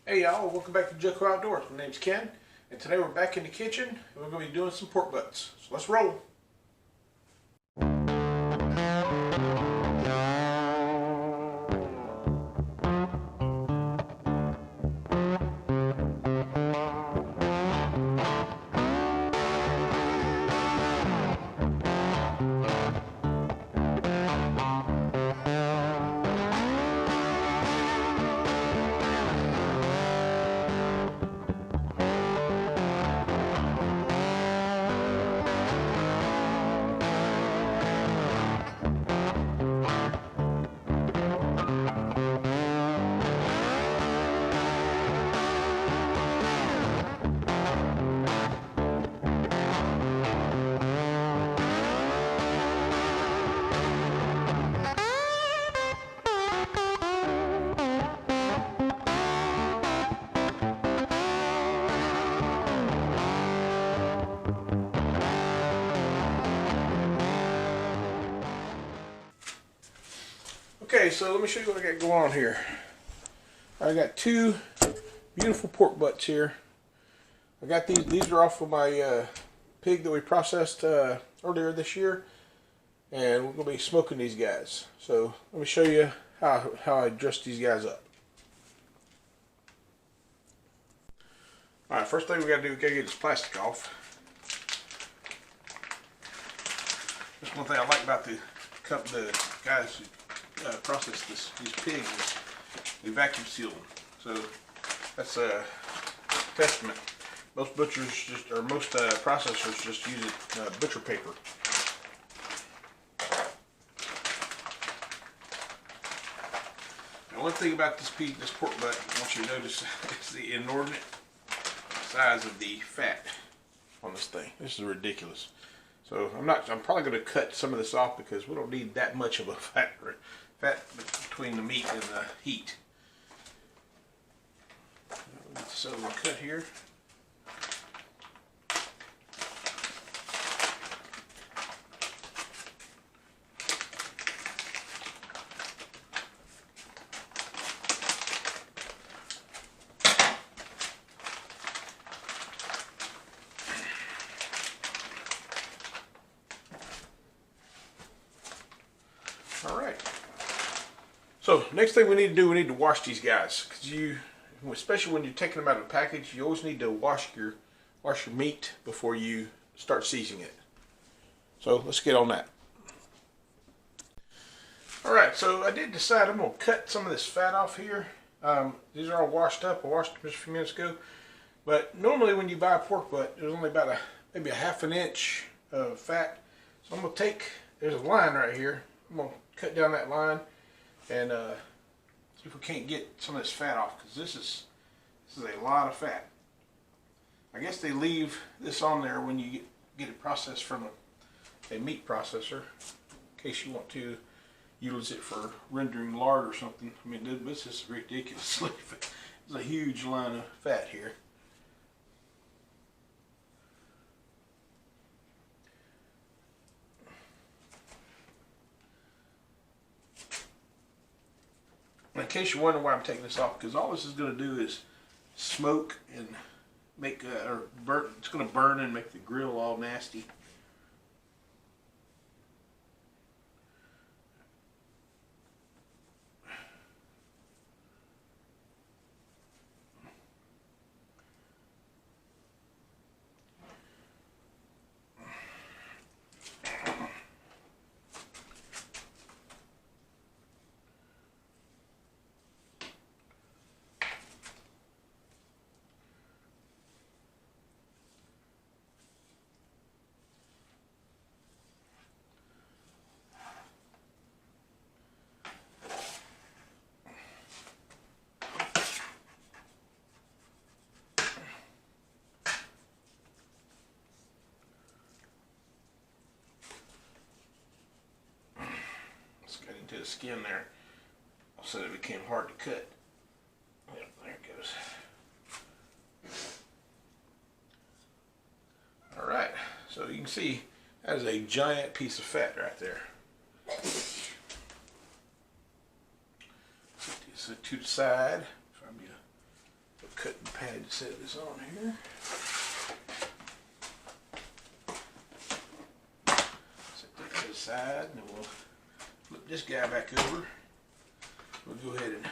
Hey y'all, welcome back to Joko Outdoors. My name's Ken, and today we're back in the kitchen, and we're going to be doing some pork butts. So let's roll. Okay, so let me show you what I got going on here. I got two beautiful pork butts here. I got these are off of my pig that we processed earlier this year, and we're going to be smoking these guys. So let me show you how I dress these guys up. Alright, first thing we got to do is get this plastic off. That's one thing I like about the guys who process these pigs is we vacuum seal them. So that's a testament. Most butchers most processors just use butcher paper. Now, one thing about this pork butt I want you to notice is the inordinate size of the fat on this thing. This is ridiculous. So I'm probably going to cut some of this off because we don't need that much of a fat between the meat and the heat. So we'll cut here. All right. So next thing we need to do, we need to wash these guys, because especially when you're taking them out of the package, you always need to wash your meat before you start seasoning it. So let's get on that. All right. So I did decide I'm gonna cut some of this fat off here. These are all washed up. I washed them just a few minutes ago. But normally when you buy a pork butt, there's only about maybe a half an inch of fat. So I'm gonna there's a line right here. I'm gonna cut down that line and see if we can't get some of this fat off, because this is a lot of fat. I guess they leave this on there when you get it processed from a meat processor, in case you want to use it for rendering lard or something. I mean, this is ridiculously fat. There's a huge line of fat here. In case you're wondering why I'm taking this off, because all this is going to do is smoke and make or burn. It's going to burn and make the grill all nasty. To the skin there, so it became hard to cut. Yep, there it goes. All right, so you can see that is a giant piece of fat right there. So to the side, try to cutting pad to set this on here. Set that to the side, and then we'll flip this guy back over. We'll go ahead and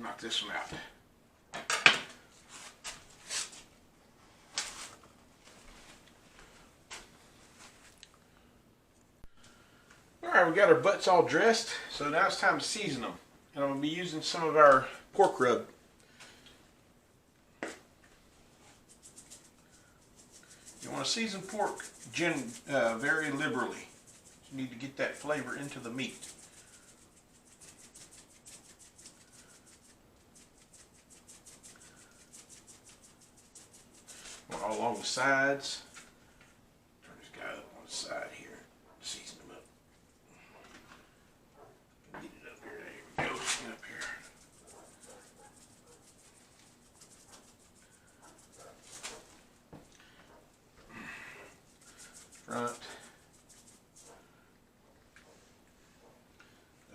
knock this one out. Alright, we got our butts all dressed, so now it's time to season them. And I'm going to be using some of our pork rub. You want to season pork very liberally. You need to get that flavor into the meat. All along the sides. Turn this guy up on the side here. Season him up. Get it up here. There we go. Get up here. Front.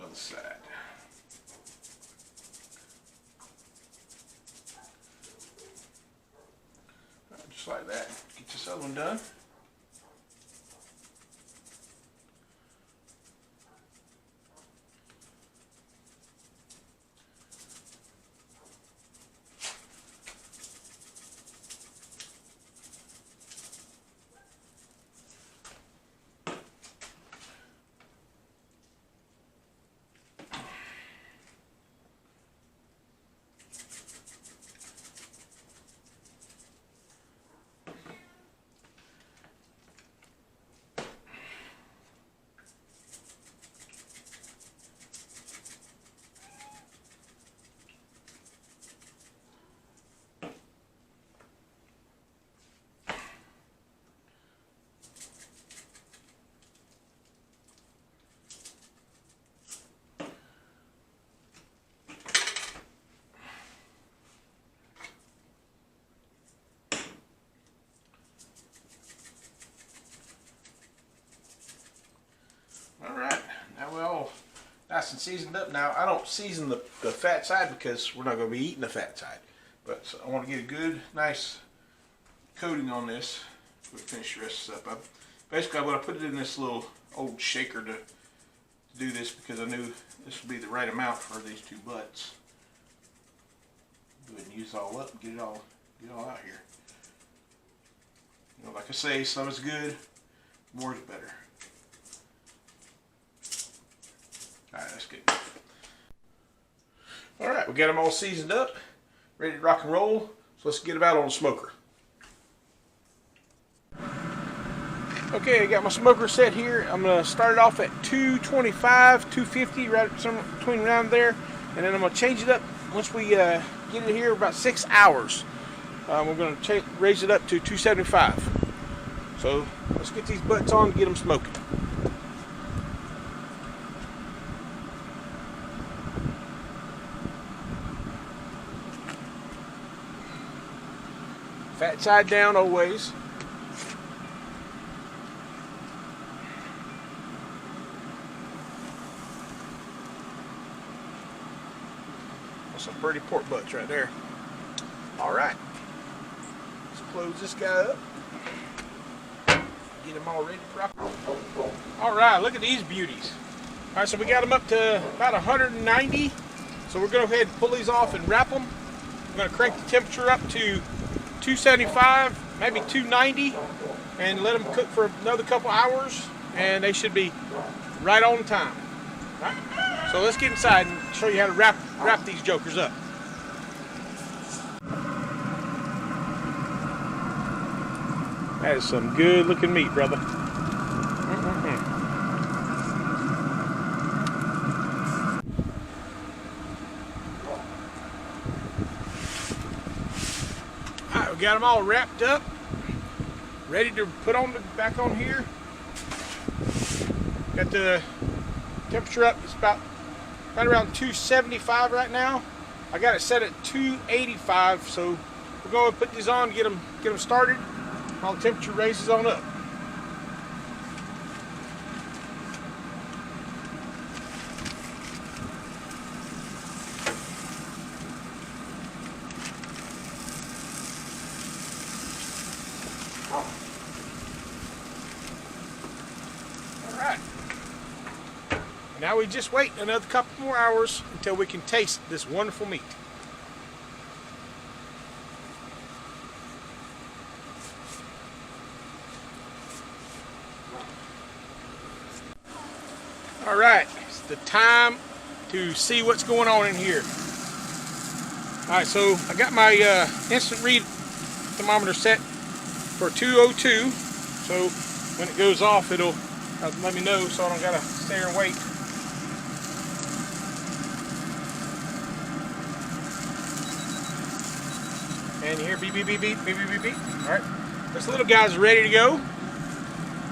Other side. Just like that. Get this other one done. Alright, now we're all nice and seasoned up. Now, I don't season the fat side because we're not going to be eating the fat side. But so I want to get a good, nice coating on this. We'll finish the rest of this up. Basically, I'm going to put it in this little old shaker to do this because I knew this would be the right amount for these two butts. Go ahead and use it all up and get it all out here. You know, like I say, some is good, more is better. Alright, that's good. Alright, we got them all seasoned up, ready to rock and roll. So let's get them out on the smoker. Okay, I got my smoker set here. I'm going to start it off at 225, 250, right somewhere between around there. And then I'm going to change it up once we get it here about 6 hours. We're going to raise it up to 275. So let's get these butts on and get them smoking. Fat side down always. That's some pretty pork butts right there. Alright. Let's close this guy up. Get them all ready to rock. Alright, look at these beauties. Alright, so we got them up to about 190. So we're going to go ahead and pull these off and wrap them. We're going to crank the temperature up to 275, maybe 290, and let them cook for another couple hours, and they should be right on time. Right? So let's get inside and show you how to wrap these jokers up. That is some good looking meat, brother. We got them all wrapped up, ready to put on back on here. Got the temperature up. It's about right around 275 right now. I got it set at 285, so we're going to put these on, get them started while the temperature raises on up. Now we just wait another couple more hours until we can taste this wonderful meat. All right, it's the time to see what's going on in here. All right, so I got my instant read thermometer set for 202. So when it goes off, it'll let me know, so I don't gotta stay here and wait. And you hear beep, beep, beep, beep, beep, beep, beep, beep. All right, this little guy's ready to go.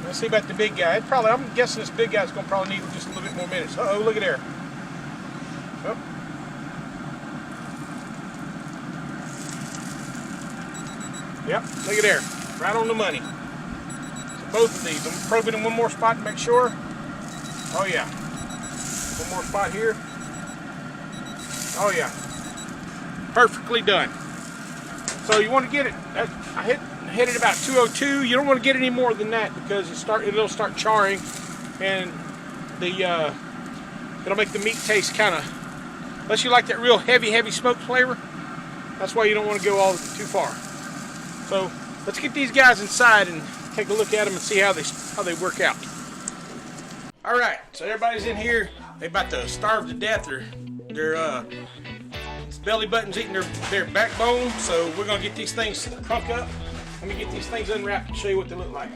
Let's see about the big guy. I'm guessing this big guy's gonna probably need just a little bit more minutes. Uh-oh, look at there. Oh. Yep, look at there. Right on the money. So both of these. I'm probing in one more spot to make sure. Oh yeah. One more spot here. Oh yeah. Perfectly done. So you want to get it. I hit it about 202. You don't want to get any more than that because it'll start charring, and it'll make the meat taste kind of, unless you like that real heavy smoke flavor. That's why you don't want to go all too far. So let's get these guys inside and take a look at them and see how they work out. All right, so everybody's in here. They about to starve to death. Their belly button's eating their backbone. So we're gonna get these things crunk up. Let me get these things unwrapped and show you what they look like.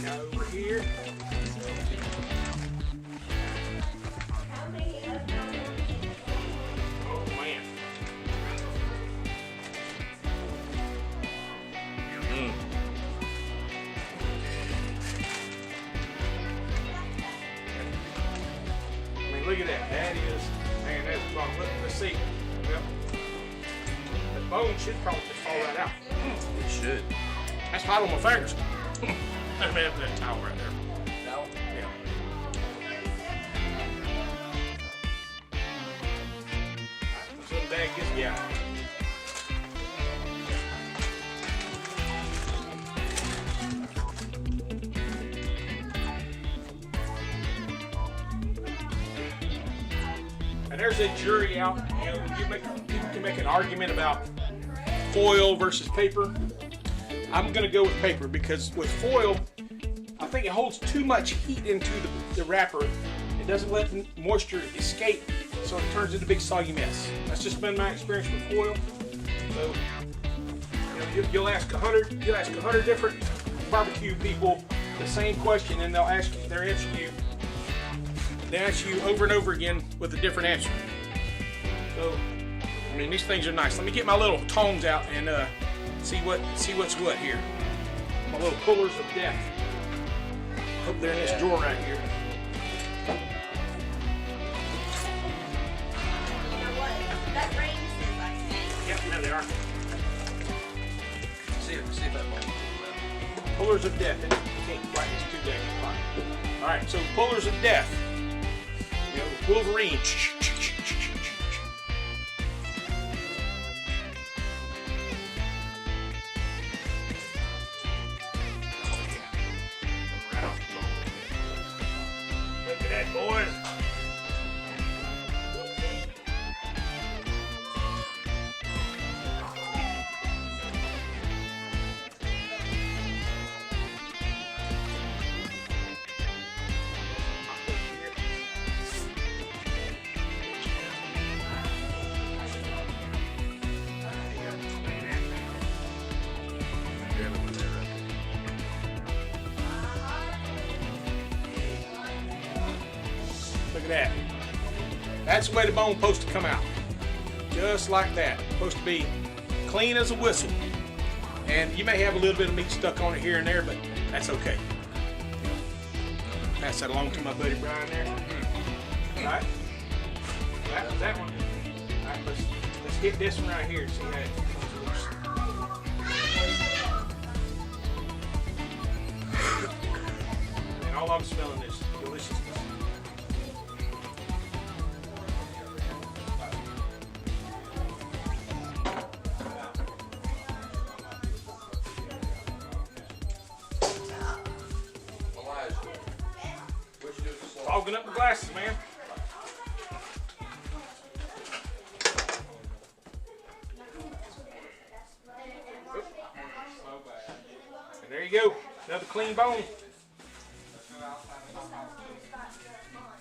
Over here. Oh man. I mean, look at that. That is, man, that's wrong. Let's see. Yep. The bone should probably just fall right out. It should. That's hot on my fingers. Let me have that towel right there. Towel? Yeah. Some bag this guy. And there's a jury out. You know, you can make an argument about foil versus paper. I'm going to go with paper because with foil, I think it holds too much heat into the wrapper. It doesn't let the moisture escape, so it turns into a big soggy mess. That's just been my experience with foil. So, you know, you'll ask 100 different barbecue people the same question, and they'll answer you. They answer you over and over again with a different answer. So, I mean, these things are nice. Let me get my little tongs out and see what's what here. My little pullers of death. Hope they're in this drawer right here. Yep, there they are. See if that bone. Pullers of death. And you can't quite, it's too dang hot. All right, so pullers of death. You know, Wolverine. Look at that, boys. Look at that. That's the way the bone's supposed to come out. Just like that. Supposed to be clean as a whistle. And you may have a little bit of meat stuck on it here and there, but that's okay. Pass that along to my buddy Brian there. Right? That was that one. All right, let's hit this one right here. See how it comes loose. And all I'm smelling is deliciousness. Fogging up the glasses, man. And there you go. Another clean bone.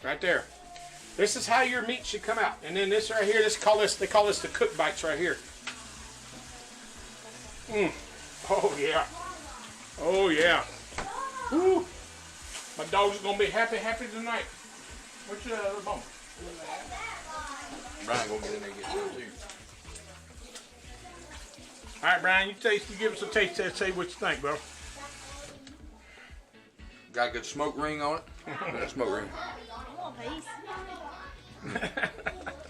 Right there. This is how your meat should come out. And then this right here, they call this the cook bites right here. Oh yeah. Oh yeah. Woo. My dog's gonna be happy tonight. What's your other bone? Brian gonna get in there and get some too. All right, Brian, you give us a taste test. Say what you think, bro. Got a good smoke ring on it. Got a smoke ring. I want a piece. I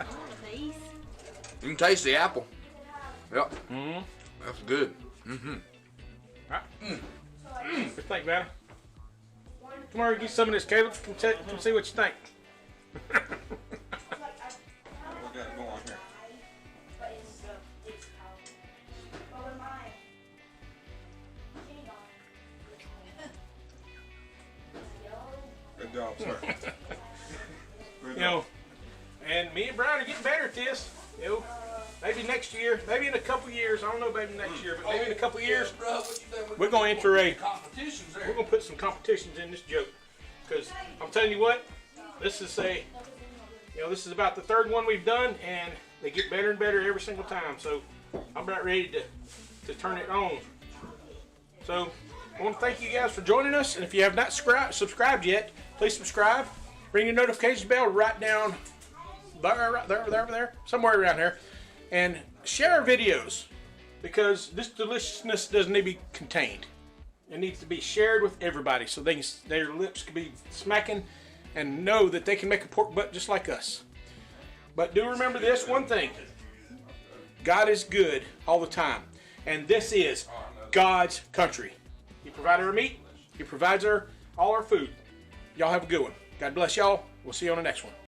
want a piece. You can taste the apple. Yep. Mm-hmm. That's good. Mm-hmm. All right. What you think, man? Come over and get some of this, Caleb. Come see what you think. What got going here? Good job, sir. You know, and me and Brian are getting better at this. You know, maybe next year, maybe in a couple years. I don't know, maybe next year, but maybe in a couple years, we're gonna enter a. Competitions there. We're gonna put some competitions in this joke, because I'm telling you what, this is this is about the third one we've done, and they get better and better every single time. So I'm about ready to turn it on. So I want to thank you guys for joining us, and if you have not subscribed yet, please subscribe. Ring your notification bell right down there, somewhere around here, and share our videos, because this deliciousness doesn't need to be contained. It needs to be shared with everybody, so their lips can be smacking and know that they can make a pork butt just like us. But do remember this one thing: God is good all the time, and this is God's country. He provided our meat. He provides all our food. Y'all have a good one. God bless y'all. We'll see you on the next one.